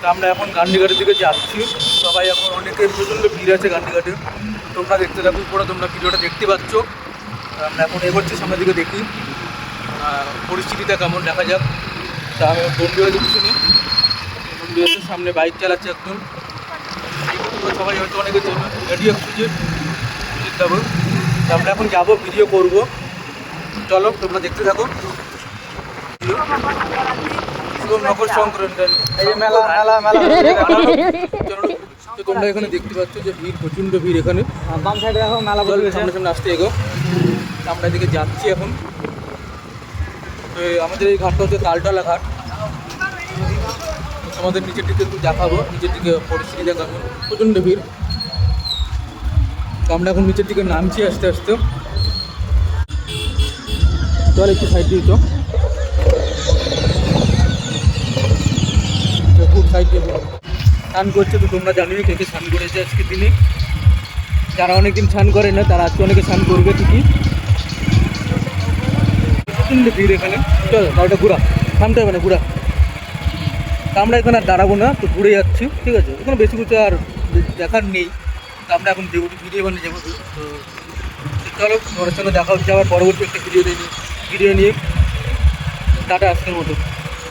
তো আমরা এখন গান্ধীঘাটের দিকে যাচ্ছি। সবাই এখন অনেকে প্রচণ্ড ভিড় আছে গান্ধীঘাটে। তোমরা দেখতে থাকো, পরে তোমরা ভিডিওটা দেখতে পাচ্ছ। আমরা এখন এগোচ্ছি সামনের দিকে, দেখি পরিস্থিতিটা কেমন, দেখা যাক। তা আমি বন্ধু হয়ে শুনি, বন্ধু এসে সামনে বাইক চালাচ্ছে একদম। সবাই হয়তো অনেকে রেডি খুঁজে যাবো। তো আমরা এখন যাবো, ভিডিও করবো। চলো তোমরা দেখতে থাকো। মকর সংক্রান্তি এই যে মেলা মেলা মেলা তো তোমরা এখানে দেখতে পাচ্ছ যে ভিড়, প্রচণ্ড ভিড় এখানে। বাম সাইডে দেখো মেলা সামনে সামনে আসতে এগো। আমরা এদিকে যাচ্ছি এখন। তো আমাদের এই ঘাটটা হচ্ছে তালতলা ঘাট। আমাদের নিচের দিকে একটু দেখাবো, নিচের দিকে পরিস্থিতি দেখাবো, প্রচণ্ড ভিড়। তো আমরা এখন নিচের দিকে নামছি আস্তে আস্তে। চল একটু সাইড দিয়ে তো, খুব সাইড দিয়ে স্নান করছে। তো তোমরা জানোই কে কে স্নান করেছে আজকের দিনে। যারা অনেকদিন স্নান করে না তারা আজকে অনেকে স্নান করবে ঠিকই। প্রচণ্ড ভিড় এখানে। চল গাড়িটা ঘুরা, থামতে হবে না, ঘুরা। তা আমরা এখানে আর দাঁড়াবো না, তো ঘুরে যাচ্ছি, ঠিক আছে। এখানে বেশি কিছু আর দেখার নেই। তা আমরা এখন ভিডিও বানিয়ে যাবো। তো চলো, তোমার সঙ্গে দেখা হচ্ছে আবার পরবর্তী একটা ভিডিও নিয়ে। টাটা, আজকের মতো।